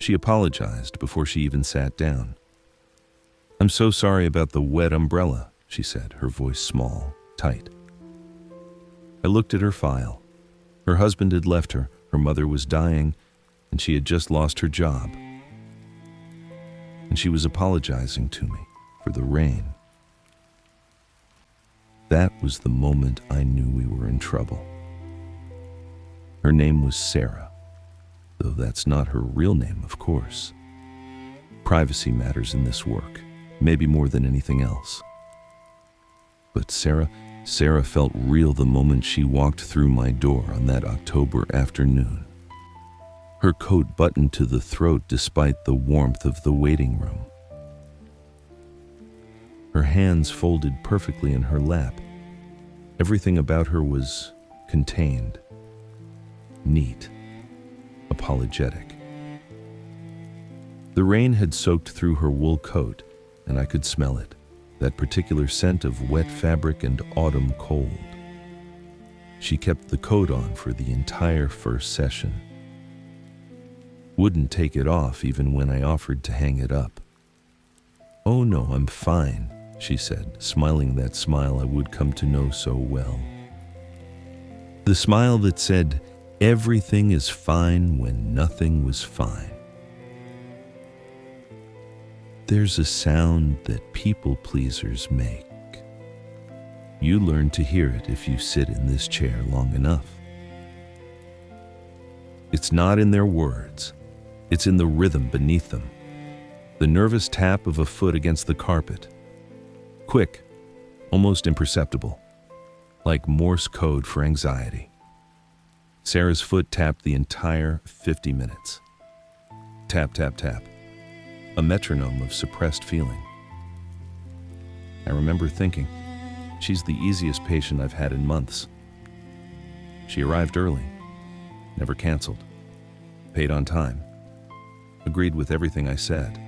She apologized before she even sat down. "I'm so sorry about the wet umbrella," she said, her voice small, tight. I looked at her file. Her husband had left her, her mother was dying, and she had just lost her job. And she was apologizing to me for the rain. That was the moment I knew we were in trouble. Her name was Sarah, though that's not her real name, of course. Privacy matters in this work, maybe more than anything else. But Sarah felt real the moment she walked through my door on that October afternoon. Her coat buttoned to the throat despite the warmth of the waiting room. Her hands folded perfectly in her lap. Everything about her was contained, neat, apologetic. The rain had soaked through her wool coat, and I could smell it, that particular scent of wet fabric and autumn cold. She kept the coat on for the entire first session. Wouldn't take it off even when I offered to hang it up. "Oh no, I'm fine," she said, smiling that smile I would come to know so well. The smile that said, everything is fine when nothing was fine. There's a sound that people pleasers make. You learn to hear it if you sit in this chair long enough. It's not in their words, it's in the rhythm beneath them. The nervous tap of a foot against the carpet. Quick, almost imperceptible, like Morse code for anxiety. Sarah's foot tapped the entire 50 minutes. Tap, tap, tap. A metronome of suppressed feeling. I remember thinking, she's the easiest patient I've had in months. She arrived early, never canceled, paid on time, agreed with everything I said.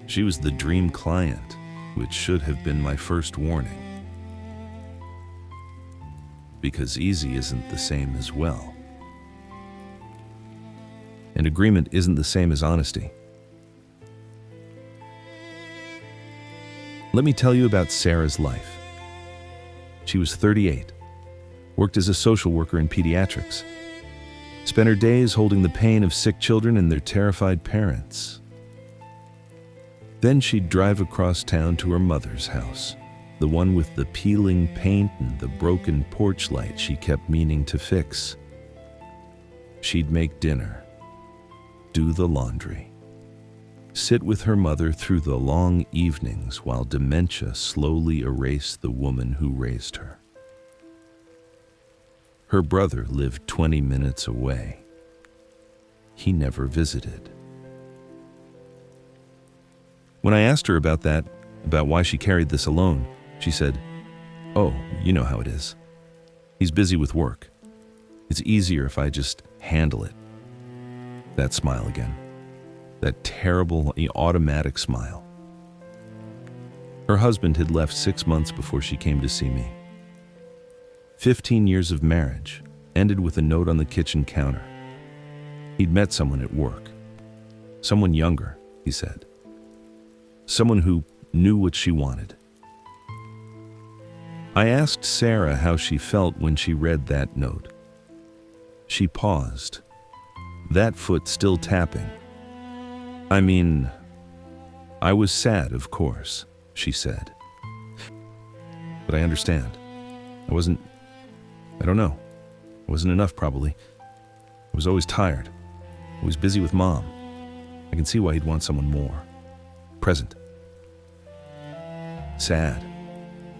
She was the dream client, which should have been my first warning. Because easy isn't the same as well. And agreement isn't the same as honesty. Let me tell you about Sarah's life. She was 38, worked as a social worker in pediatrics, spent her days holding the pain of sick children and their terrified parents. Then she'd drive across town to her mother's house, the one with the peeling paint and the broken porch light she kept meaning to fix. She'd make dinner, do the laundry, sit with her mother through the long evenings while dementia slowly erased the woman who raised her. Her brother lived 20 minutes away. He never visited. When I asked her about why she carried this alone, she said, "Oh, you know how it is. He's busy with work. It's easier if I just handle it." That smile again. That terrible, automatic smile. Her husband had left 6 months before she came to see me. 15 years of marriage ended with a note on the kitchen counter. He'd met someone at work. Someone younger, he said. Someone who knew what she wanted. I asked Sarah how she felt when she read that note. She paused, that foot still tapping. I was sad, of course, she said. But I understand. I wasn't enough probably. I was always tired. I was busy with Mom. I can see why he'd want someone more. Present. Sad.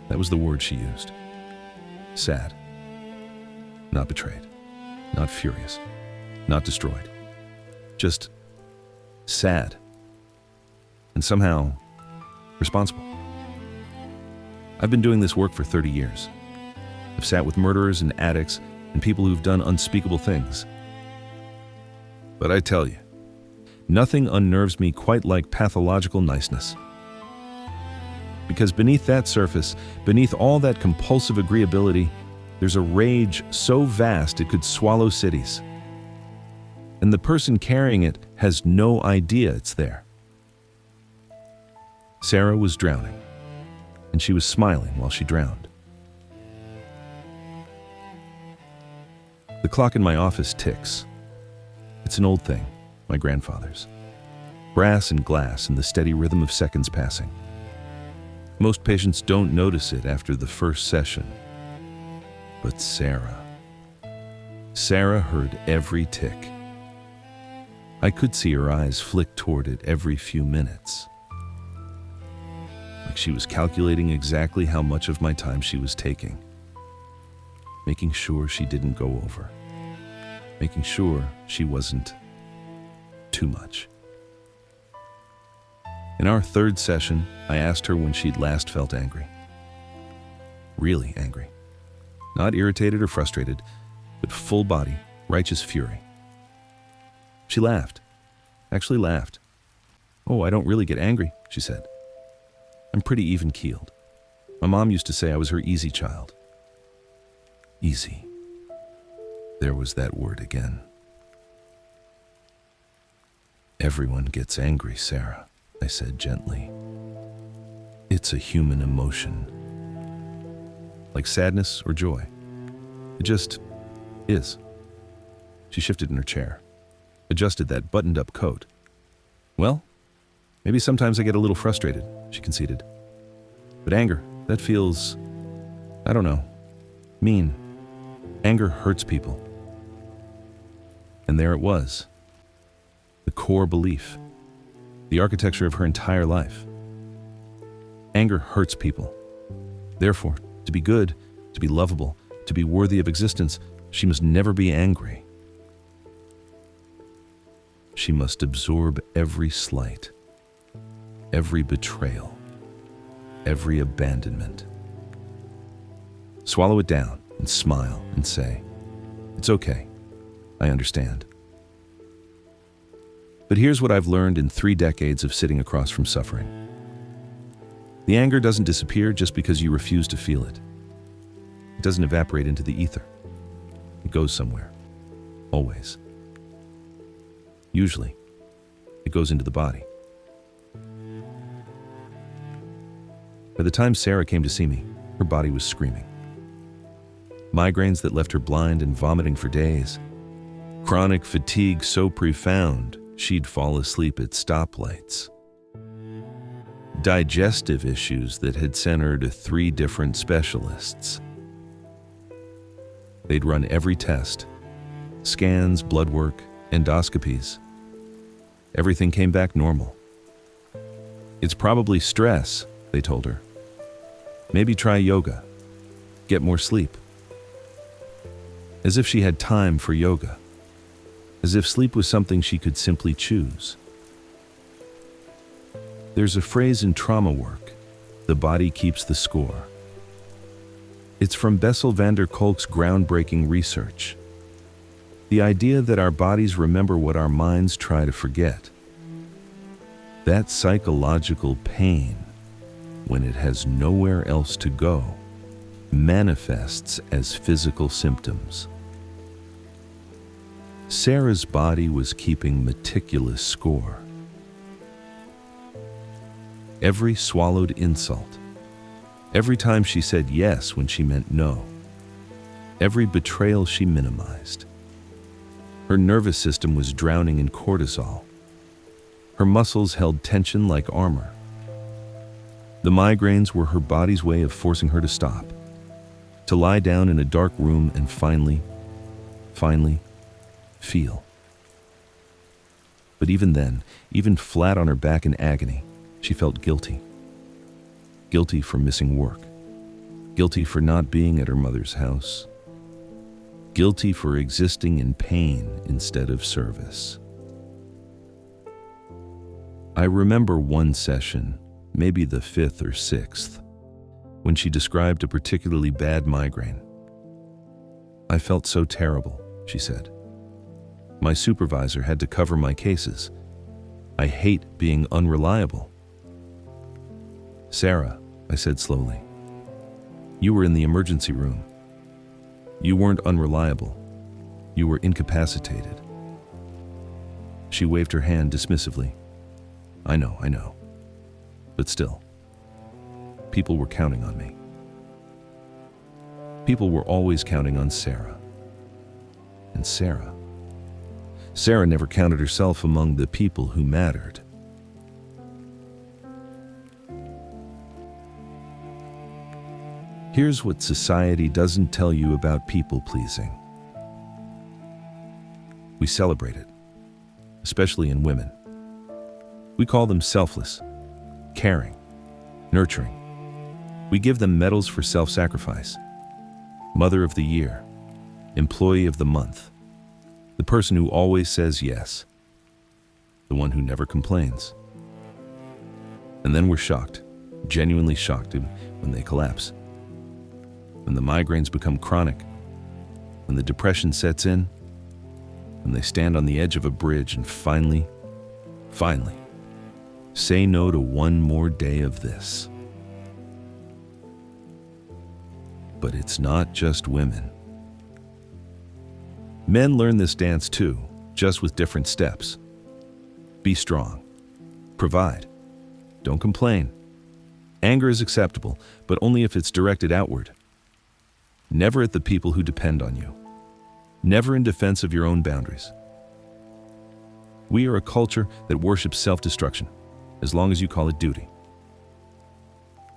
That was the word she used. Sad. Not betrayed. Not furious. Not destroyed. Just sad. And somehow responsible. I've been doing this work for 30 years. I've sat with murderers and addicts and people who've done unspeakable things. But I tell you, nothing unnerves me quite like pathological niceness. Because beneath that surface, beneath all that compulsive agreeability, there's a rage so vast it could swallow cities. and the person carrying it has no idea it's there. Sarah was drowning, and she was smiling while she drowned. The clock in my office ticks. It's an old thing, my grandfather's. Brass and glass and the steady rhythm of seconds passing. Most patients don't notice it after the first session. But Sarah heard every tick. I could see her eyes flick toward it every few minutes. Like she was calculating exactly how much of my time she was taking. Making sure she didn't go over. Making sure she wasn't too much. In our third session, I asked her when she'd last felt angry. Really angry. Not irritated or frustrated, but full body, righteous fury. She laughed. Actually laughed. "Oh, I don't really get angry," she said. "I'm pretty even-keeled. My mom used to say I was her easy child." Easy. There was that word again. "Everyone gets angry, Sarah," I said gently. "It's a human emotion. Like sadness or joy. It just is." She shifted in her chair, adjusted that buttoned-up coat. "Well, maybe sometimes I get a little frustrated," she conceded. "But anger, that feels, I don't know, mean. Anger hurts people." And there it was. The core belief. The architecture of her entire life. Anger hurts people. Therefore, to be good, to be lovable, to be worthy of existence, she must never be angry. She must absorb every slight, every betrayal, every abandonment. Swallow it down and smile and say, "It's okay. I understand." But here's what I've learned in 3 decades of sitting across from suffering. The anger doesn't disappear just because you refuse to feel it. It doesn't evaporate into the ether. It goes somewhere. Always. Usually, it goes into the body. By the time Sarah came to see me, her body was screaming. Migraines that left her blind and vomiting for days. Chronic fatigue so profound, she'd fall asleep at stoplights. Digestive issues that had sent her to 3 different specialists. They'd run every test, scans, blood work, endoscopies. Everything came back normal. "It's probably stress," they told her. "Maybe try yoga. Get more sleep." As if she had time for yoga. As if sleep was something she could simply choose. There's a phrase in trauma work, "The body keeps the score." It's from Bessel van der Kolk's groundbreaking research. The idea that our bodies remember what our minds try to forget. That psychological pain, when it has nowhere else to go, manifests as physical symptoms. Sarah's body was keeping meticulous score. Every swallowed insult, every time she said yes when she meant no, every betrayal she minimized. Her nervous system was drowning in cortisol. Her muscles held tension like armor. The migraines were her body's way of forcing her to stop, to lie down in a dark room and finally, feel. But even then, even flat on her back in agony, she felt guilty. Guilty for missing work. Guilty for not being at her mother's house. Guilty for existing in pain instead of service. I remember one session, maybe the 5th or 6th, when she described a particularly bad migraine. "I felt so terrible," she said. "My supervisor had to cover my cases. I hate being unreliable." "Sarah," I said slowly, "you were in the emergency room. You weren't unreliable. You were incapacitated. She waved her hand dismissively. I know. But still, people were counting on me. People were always counting on Sarah. And Sarah never counted herself among the people who mattered. Here's what society doesn't tell you about people-pleasing. We celebrate it, especially in women. We call them selfless, caring, nurturing. We give them medals for self-sacrifice. Mother of the Year, Employee of the Month, the person who always says yes, the one who never complains. And then we're shocked, genuinely shocked when they collapse. When the migraines become chronic, when the depression sets in, when they stand on the edge of a bridge and finally, say no to one more day of this. But it's not just women. Men learn this dance too, just with different steps. Be strong. Provide. Don't complain. Anger is acceptable, but only if it's directed outward. Never at the people who depend on you. Never in defense of your own boundaries. We are a culture that worships self-destruction, as long as you call it duty.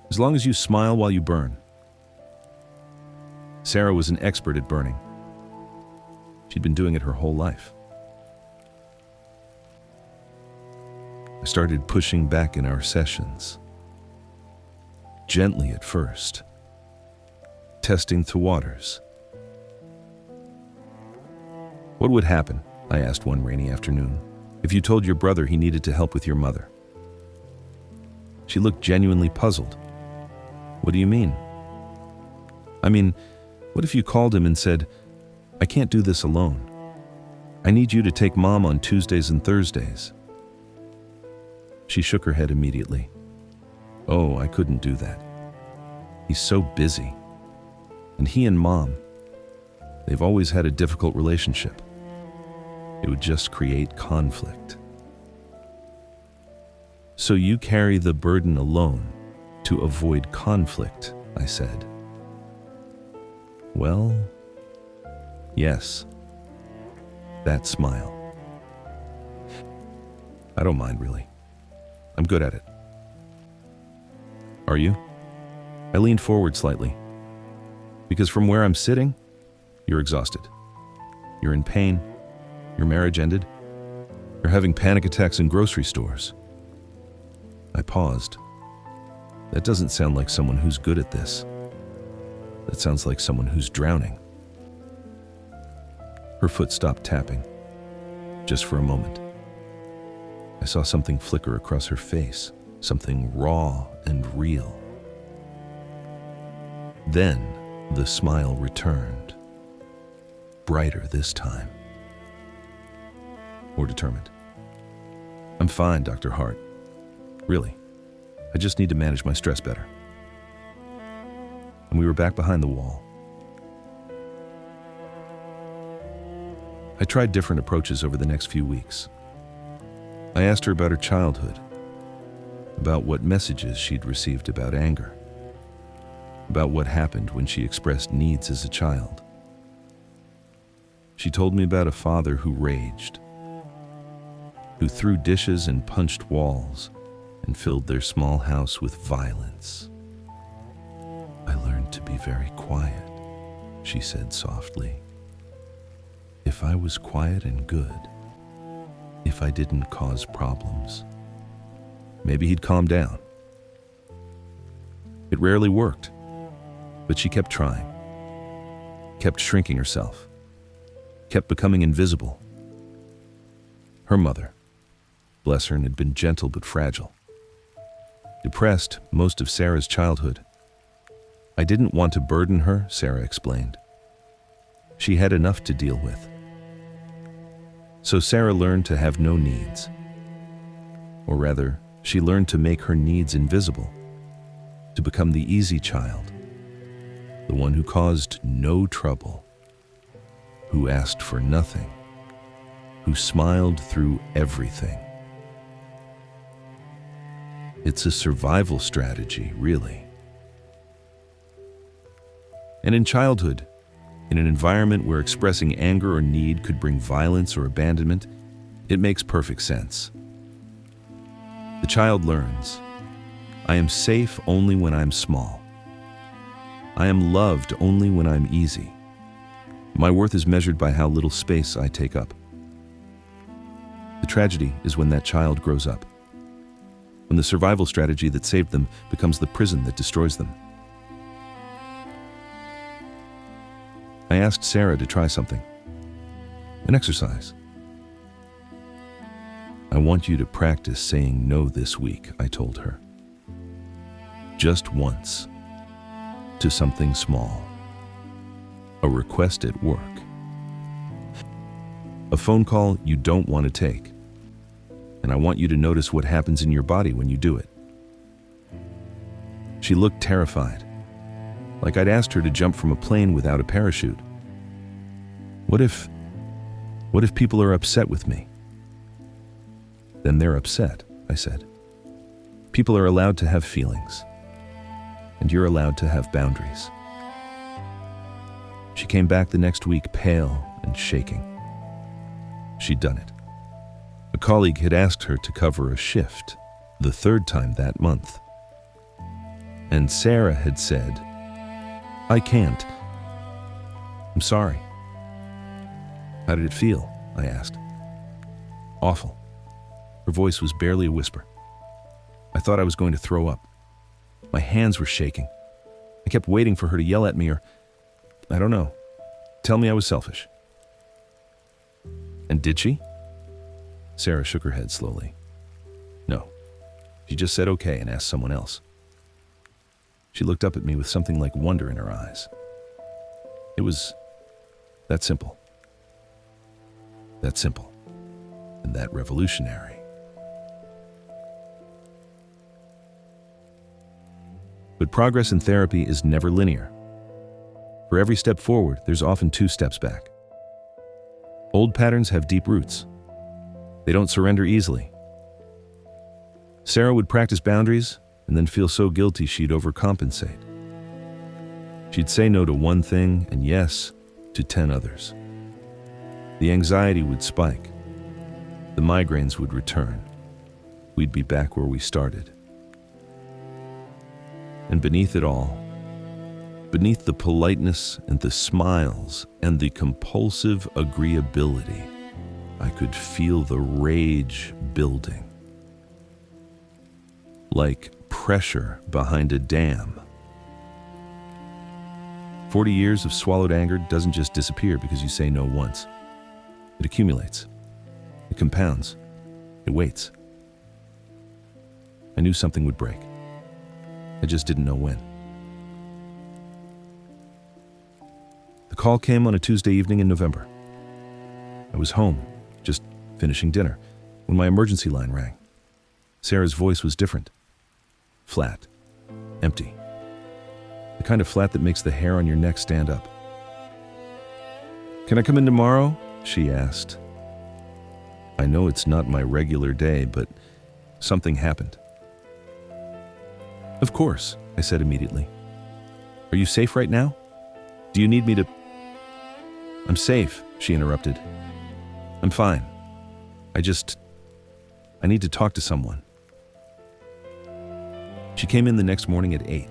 As long as you smile while you burn. Sarah was an expert at burning. She'd been doing it her whole life. I started pushing back in our sessions. Gently at first. Testing the waters. What would happen, I asked one rainy afternoon, if you told your brother he needed to help with your mother? She looked genuinely puzzled. What do you mean? I mean, what if you called him and said, I can't do this alone. I need you to take Mom on Tuesdays and Thursdays. She shook her head immediately. Oh, I couldn't do that. He's so busy. And he and Mom, they've always had a difficult relationship. It would just create conflict. So you carry the burden alone to avoid conflict, I said. Well, yes. That smile. I don't mind, really. I'm good at it. Are you? I leaned forward slightly. Because from where I'm sitting, you're exhausted. You're in pain. Your marriage ended. You're having panic attacks in grocery stores. I paused. That doesn't sound like someone who's good at this. That sounds like someone who's drowning. Her foot stopped tapping, just for a moment. I saw something flicker across her face, something raw and real. Then the smile returned, brighter this time. More determined. I'm fine, Dr. Hart. Really. I just need to manage my stress better. And we were back behind the wall. I tried different approaches over the next few weeks. I asked her about her childhood, about what messages she'd received about anger, about what happened when she expressed needs as a child. She told me about a father who raged, who threw dishes and punched walls and filled their small house with violence. I learned to be very quiet, she said softly. If I was quiet and good, if I didn't cause problems, maybe he'd calm down. It rarely worked, but she kept trying, kept shrinking herself, kept becoming invisible. Her mother, bless her, had been gentle but fragile. Depressed most of Sarah's childhood. I didn't want to burden her, Sarah explained. She had enough to deal with. So Sarah learned to have no needs. Or rather, she learned to make her needs invisible, to become the easy child, the one who caused no trouble, who asked for nothing, who smiled through everything. It's a survival strategy, really. And in childhood, in an environment where expressing anger or need could bring violence or abandonment, it makes perfect sense. The child learns, I am safe only when I'm small. I am loved only when I'm easy. My worth is measured by how little space I take up. The tragedy is when that child grows up, when the survival strategy that saved them becomes the prison that destroys them. I asked Sarah to try something, an exercise. I want you to practice saying no this week, I told her. Just once, to something small. A request at work. A phone call you don't want to take. And I want you to notice what happens in your body when you do it. She looked terrified, like I'd asked her to jump from a plane without a parachute. What if people are upset with me? Then they're upset, I said. People are allowed to have feelings, and you're allowed to have boundaries. She came back the next week pale and shaking. She'd done it. A colleague had asked her to cover a shift, the third time that month. And Sarah had said, I can't. I'm sorry. How did it feel? I asked. Awful. Her voice was barely a whisper. I thought I was going to throw up. My hands were shaking. I kept waiting for her to yell at me or, I don't know, tell me I was selfish. And did she? Sarah shook her head slowly. No. She just said okay and asked someone else. She looked up at me with something like wonder in her eyes. It was that simple. That simple. And that revolutionary. But progress in therapy is never linear. For every step forward, there's often 2 steps back. Old patterns have deep roots. They don't surrender easily. Sarah would practice boundaries and then feel so guilty she'd overcompensate. She'd say no to one thing and yes to 10 others. The anxiety would spike. The migraines would return. We'd be back where we started. And beneath it all, beneath the politeness and the smiles and the compulsive agreeability, I could feel the rage building. Like pressure behind a dam. 40 years of swallowed anger doesn't just disappear because you say no once. It accumulates. It compounds. It waits. I knew something would break. I just didn't know when. The call came on a Tuesday evening in November. I was home, just finishing dinner, when my emergency line rang. Sarah's voice was different. Flat. Empty. The kind of flat that makes the hair on your neck stand up. Can I come in tomorrow? She asked. I know it's not my regular day, but something happened. Of course, I said immediately. Are you safe right now? Do you need me to... I'm safe, she interrupted. I'm fine. I need to talk to someone. She came in the next morning at 8.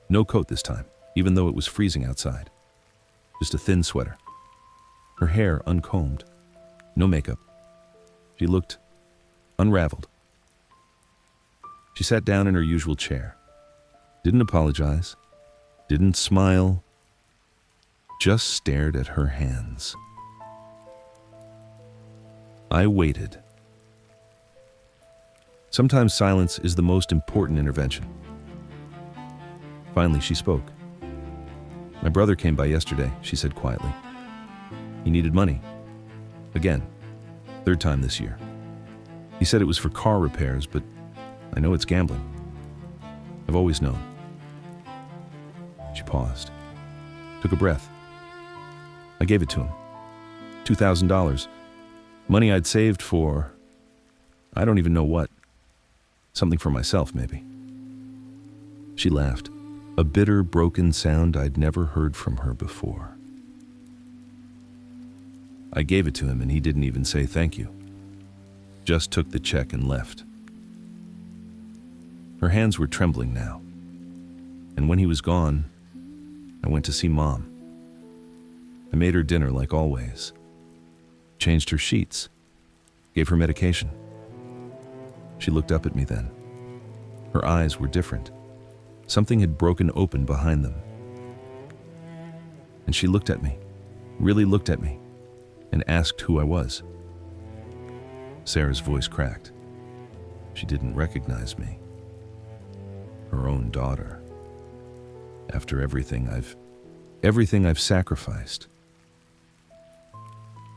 No coat this time, even though it was freezing outside. Just a thin sweater. Her hair uncombed. No makeup. She looked unraveled. She sat down in her usual chair. Didn't apologize. Didn't smile. Just stared at her hands. I waited. Sometimes silence is the most important intervention. Finally, she spoke. My brother came by yesterday, she said quietly. He needed money. Again. 3rd time this year. He said it was for car repairs, but I know it's gambling. I've always known. She paused. Took a breath. I gave it to him. $2,000. Money I'd saved for, I don't even know what. Something for myself, maybe. She laughed, a bitter, broken sound I'd never heard from her before. I gave it to him and he didn't even say thank you. Just took the check and left. Her hands were trembling now. And when he was gone, I went to see Mom. I made her dinner like always. Changed her sheets. Gave her medication. She looked up at me then. Her eyes were different. Something had broken open behind them. And she looked at me, really looked at me, and asked who I was. Sarah's voice cracked. She didn't recognize me. Her own daughter. After everything I've sacrificed.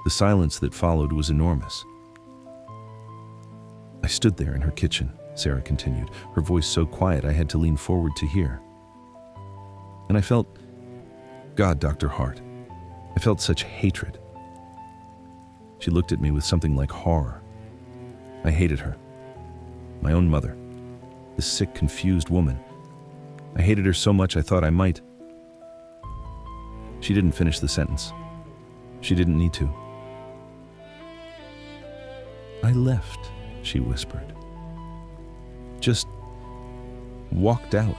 The silence that followed was enormous. I stood there in her kitchen, Sarah continued, her voice so quiet I had to lean forward to hear. And I felt, God, Dr. Hart, I felt such hatred. She looked at me with something like horror. I hated her. My own mother. This sick, confused woman. I hated her so much I thought I might. She didn't finish the sentence. She didn't need to. I left, she whispered. Just walked out.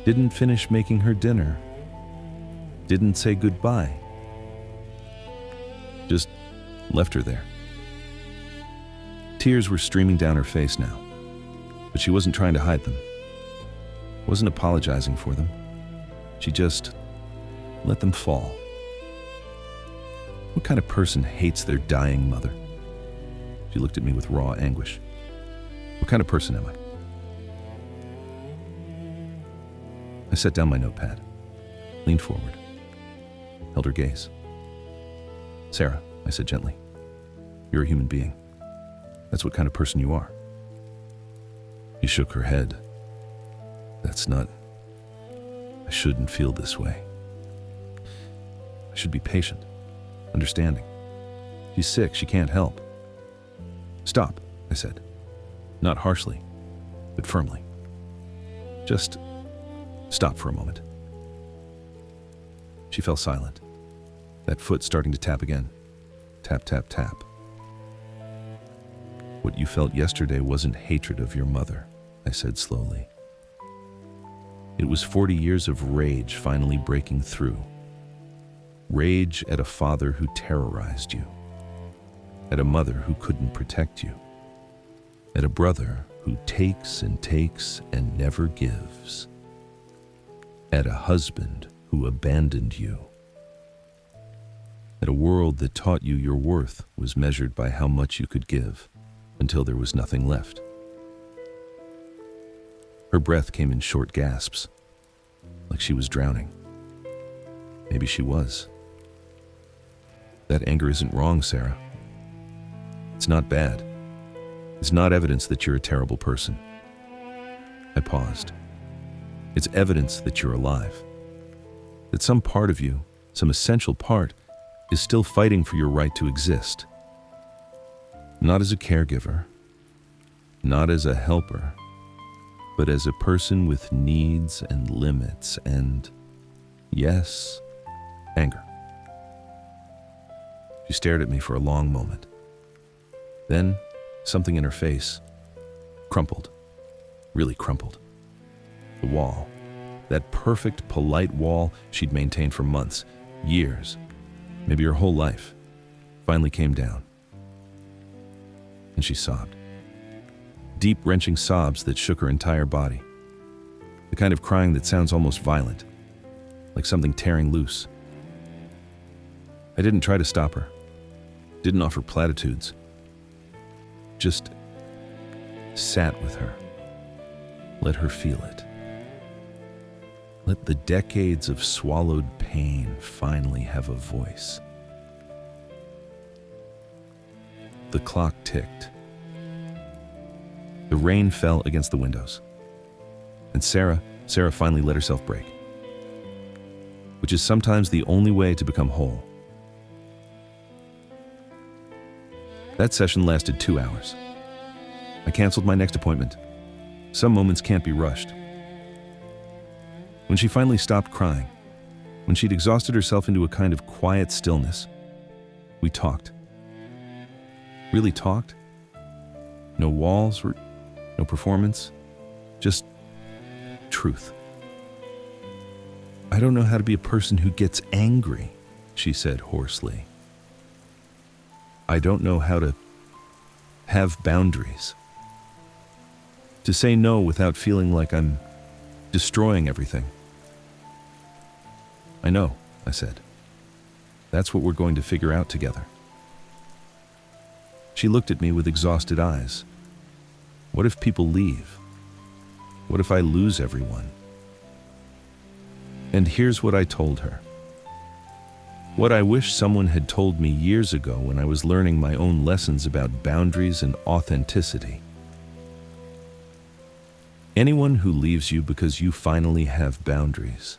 Didn't finish making her dinner. Didn't say goodbye. Just left her there. Tears were streaming down her face now, but she wasn't trying to hide them. Wasn't apologizing for them. She just let them fall. What kind of person hates their dying mother? She looked at me with raw anguish. What kind of person am I? I set down my notepad, leaned forward, held her gaze. Sarah, I said gently, you're a human being. That's what kind of person you are. She shook her head. That's not... I shouldn't feel this way. I should be patient, understanding. She's sick, she can't help. Stop, I said. Not harshly, but firmly. Just stop for a moment. She fell silent, that foot starting to tap again. Tap, tap, tap. What you felt yesterday wasn't hatred of your mother, I said slowly. It was 40 years of rage finally breaking through. Rage at a father who terrorized you. At a mother who couldn't protect you. At a brother who takes and never gives. At a husband who abandoned you. At a world that taught you your worth was measured by how much you could give, until there was nothing left. Her breath came in short gasps, like she was drowning. Maybe she was. That anger isn't wrong, Sarah. It's not bad. It's not evidence that you're a terrible person. I paused. It's evidence that you're alive. That some part of you, some essential part, is still fighting for your right to exist. Not as a caregiver, not as a helper, but as a person with needs and limits and, yes, anger. She stared at me for a long moment. Then, something in her face crumpled, really crumpled. The wall, that perfect, polite wall she'd maintained for months, years, maybe her whole life, finally came down. And she sobbed. Deep, wrenching sobs that shook her entire body. The kind of crying that sounds almost violent, like something tearing loose. I didn't try to stop her. Didn't offer platitudes. Just sat with her. Let her feel it. Let the decades of swallowed pain finally have a voice. The clock ticked. The rain fell against the windows. And Sarah finally let herself break. Which is sometimes the only way to become whole. That session lasted 2 hours. I canceled my next appointment. Some moments can't be rushed. When she finally stopped crying, when she'd exhausted herself into a kind of quiet stillness, we talked. Really talked. No walls, no performance, just truth. I don't know how to be a person who gets angry, she said hoarsely. I don't know how to have boundaries. To say no without feeling like I'm destroying everything. I know, I said. That's what we're going to figure out together. She looked at me with exhausted eyes. What if people leave? What if I lose everyone? And here's what I told her. What I wish someone had told me years ago when I was learning my own lessons about boundaries and authenticity. Anyone who leaves you because you finally have boundaries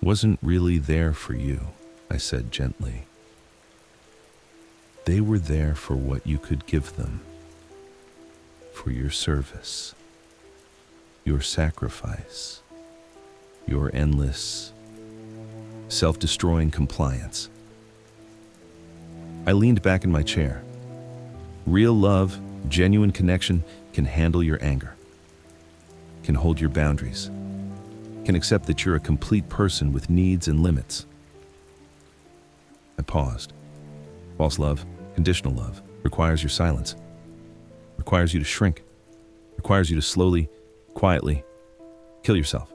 wasn't really there for you, I said gently. They were there for what you could give them, for your service, your sacrifice, your endless, self-destroying compliance. I leaned back in my chair. Real love, genuine connection can handle your anger, can hold your boundaries, can accept that you're a complete person with needs and limits. I paused. False love, conditional love, requires your silence, requires you to shrink, requires you to slowly, quietly kill yourself.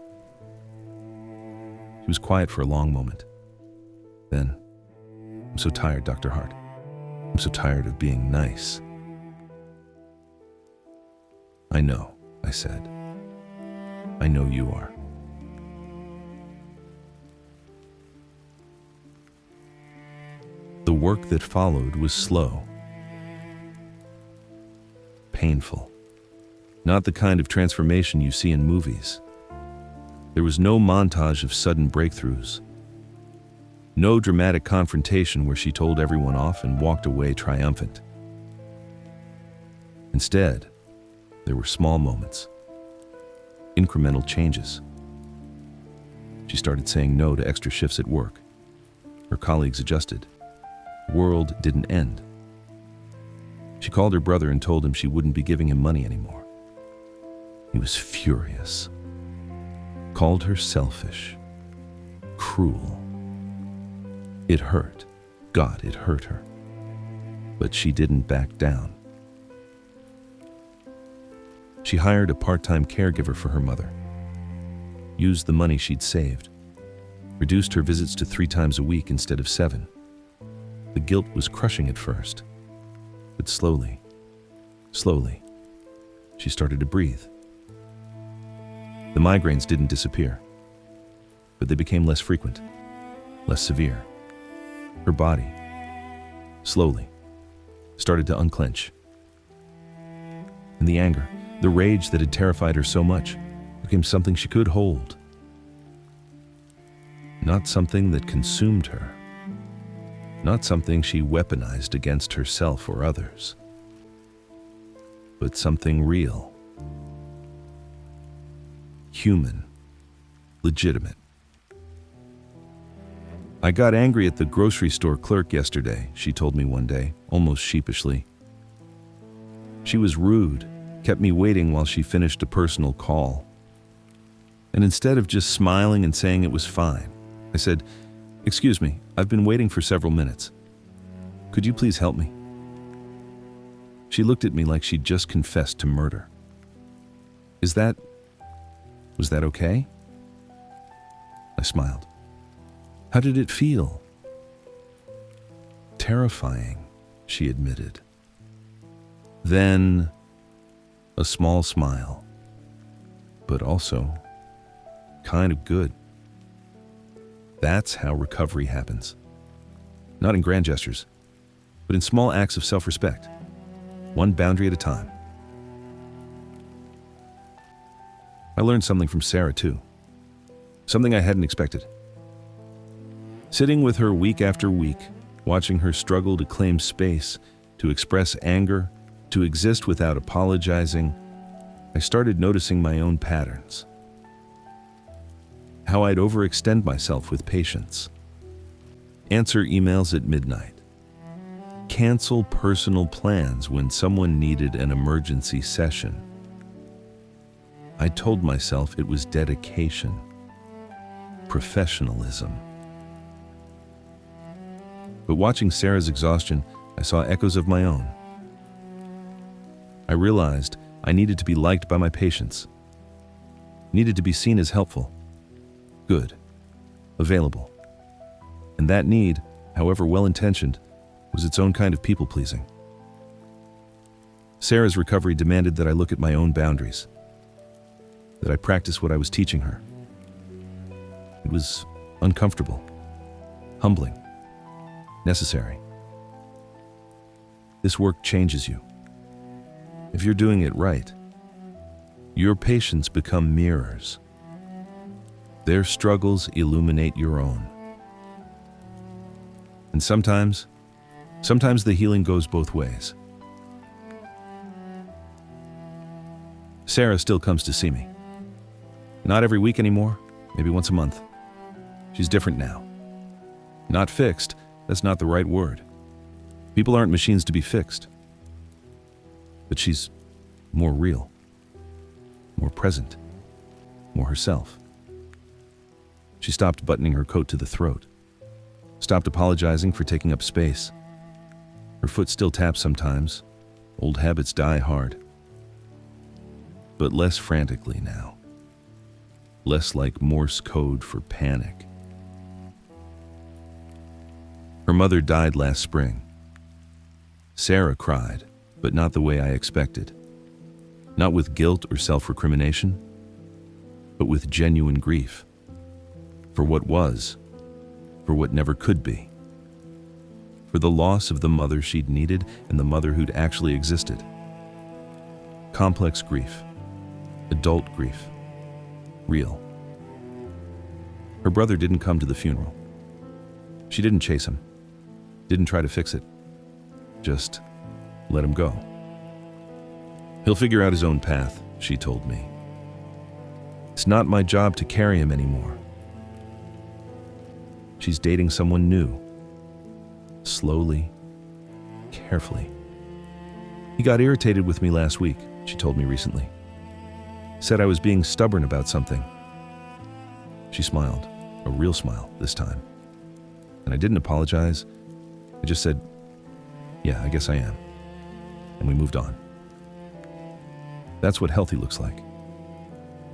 She was quiet for a long moment. Then, I'm so tired, Dr. Hart. I'm so tired of being nice. I know, I said. I know you are. The work that followed was slow, painful, not the kind of transformation you see in movies. There was no montage of sudden breakthroughs, no dramatic confrontation where she told everyone off and walked away triumphant. Instead, there were small moments, incremental changes. She started saying no to extra shifts at work. Her colleagues adjusted. The world didn't end. She called her brother and told him she wouldn't be giving him money anymore. He was furious. Called her selfish, cruel. It hurt. God, it hurt her. But she didn't back down. She hired a part-time caregiver for her mother, used the money she'd saved, reduced her visits to 3 times a week instead of 7. The guilt was crushing at first, but slowly, she started to breathe. The migraines didn't disappear, but they became less frequent, less severe. Her body, slowly, started to unclench. And the anger, the rage that had terrified her so much, became something she could hold. Not something that consumed her. Not something she weaponized against herself or others. But something real. Human. Legitimate. I got angry at the grocery store clerk yesterday, she told me one day, almost sheepishly. She was rude, kept me waiting while she finished a personal call. And instead of just smiling and saying it was fine, I said, "Excuse me, I've been waiting for several minutes. Could you please help me?" She looked at me like she'd just confessed to murder. Was that okay? I smiled. How did it feel? Terrifying, she admitted. Then, a small smile, but also kind of good. That's how recovery happens. Not in grand gestures, but in small acts of self-respect, one boundary at a time. I learned something from Sarah too, something I hadn't expected. Sitting with her week after week, watching her struggle to claim space, to express anger, to exist without apologizing, I started noticing my own patterns. How I'd overextend myself with patience. Answer emails at midnight. Cancel personal plans when someone needed an emergency session. I told myself it was dedication, professionalism. But watching Sarah's exhaustion, I saw echoes of my own. I realized I needed to be liked by my patients, needed to be seen as helpful, good, available. And that need, however well-intentioned, was its own kind of people-pleasing. Sarah's recovery demanded that I look at my own boundaries, that I practice what I was teaching her. It was uncomfortable, humbling, necessary. This work changes you. If you're doing it right, your patients become mirrors. Their struggles illuminate your own. And sometimes the healing goes both ways. Sarah still comes to see me. Not every week anymore, maybe once a month. She's different now. Not fixed, that's not the right word. People aren't machines to be fixed. But she's more real, more present, more herself. She stopped buttoning her coat to the throat, stopped apologizing for taking up space. Her foot still taps sometimes. Old habits die hard. But less frantically now. Less like Morse code for panic. Her mother died last spring. Sarah cried, but not the way I expected. Not with guilt or self-recrimination, but with genuine grief. For what was, for what never could be. For the loss of the mother she'd needed and the mother who'd actually existed. Complex grief. Adult grief. Real. Her brother didn't come to the funeral. She didn't chase him. Didn't try to fix it. Just let him go. He'll figure out his own path, she told me. It's not my job to carry him anymore. She's dating someone new. Slowly, carefully. He got irritated with me last week, she told me recently. Said I was being stubborn about something. She smiled, a real smile this time. And I didn't apologize. I just said, yeah, I guess I am. And we moved on. That's what healthy looks like.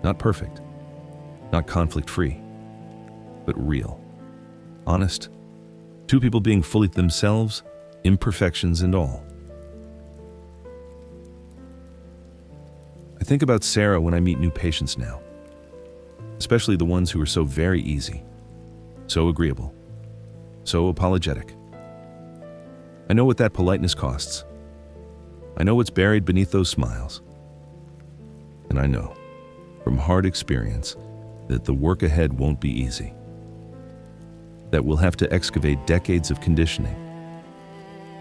Not perfect, not conflict-free, but real, honest. Two people being fully themselves, imperfections and all. I think about Sarah when I meet new patients now, especially the ones who are so very easy, so agreeable, so apologetic. I know what that politeness costs. I know what's buried beneath those smiles. And I know, from hard experience, that the work ahead won't be easy. That we'll have to excavate decades of conditioning,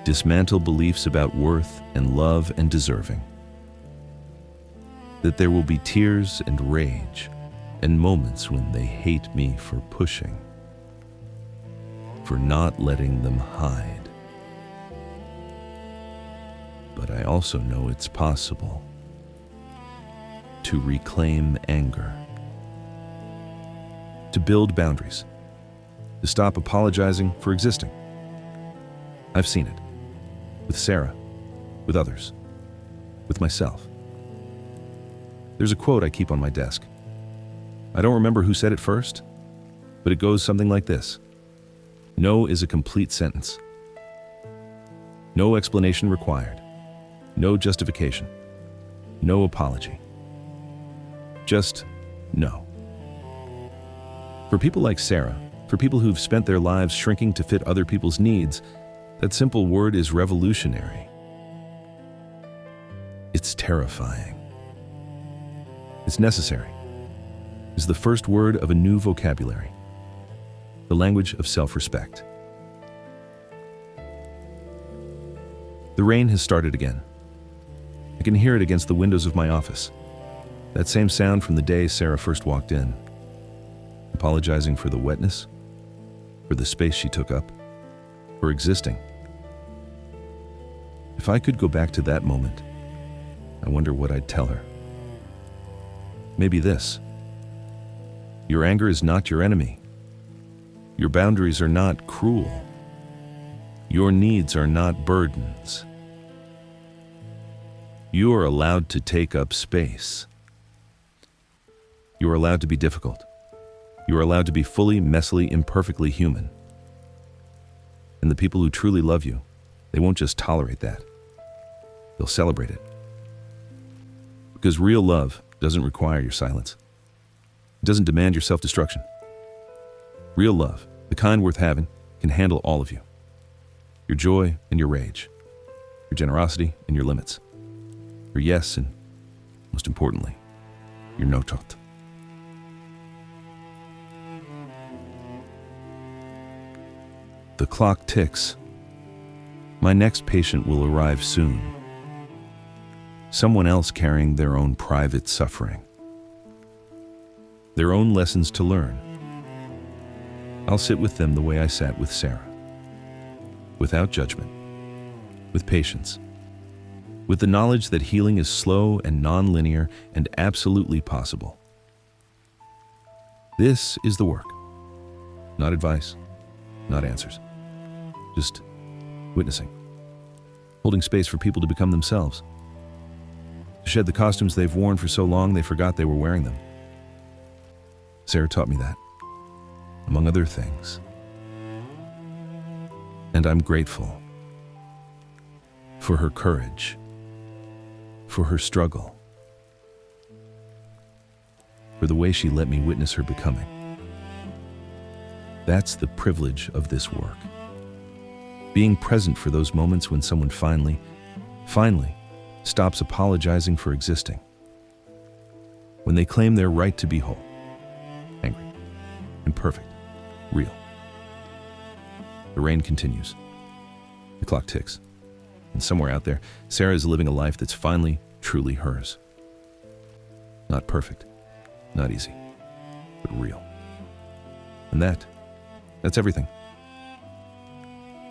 dismantle beliefs about worth and love and deserving. That there will be tears and rage and moments when they hate me for pushing, for not letting them hide. But I also know it's possible to reclaim anger, to build boundaries, to stop apologizing for existing. I've seen it. With Sarah, with others, with myself. There's a quote I keep on my desk. I don't remember who said it first, but it goes something like this. No is a complete sentence. No explanation required. No justification. No apology. Just no. For people like Sarah, for people who've spent their lives shrinking to fit other people's needs, that simple word is revolutionary. It's terrifying. It's necessary. It's the first word of a new vocabulary, the language of self-respect. The rain has started again. I can hear it against the windows of my office. That same sound from the day Sarah first walked in. Apologizing for the wetness, for the space she took up, for existing. If I could go back to that moment, I wonder what I'd tell her. Maybe this. Your anger is not your enemy. Your boundaries are not cruel. Your needs are not burdens. You are allowed to take up space. You are allowed to be difficult. You are allowed to be fully, messily, imperfectly human. And the people who truly love you, they won't just tolerate that. They'll celebrate it. Because real love doesn't require your silence. It doesn't demand your self-destruction. Real love, the kind worth having, can handle all of you. Your joy and your rage. Your generosity and your limits. Your yes and, most importantly, your no tot. The clock ticks. My next patient will arrive soon. Someone else carrying their own private suffering. Their own lessons to learn. I'll sit with them the way I sat with Sarah. Without judgment. With patience. With the knowledge that healing is slow and non-linear and absolutely possible. This is the work. Not advice, not answers. Just witnessing. Holding space for people to become themselves. To shed the costumes they've worn for so long they forgot they were wearing them. Sarah taught me that, among other things. And I'm grateful for her courage, for her struggle, for the way she let me witness her becoming. That's the privilege of this work. Being present for those moments when someone finally stops apologizing for existing. When they claim their right to be whole, angry, imperfect, real. The rain continues. The clock ticks. And somewhere out there, Sarah is living a life that's finally, truly hers. Not perfect, not easy, but real. And that's everything.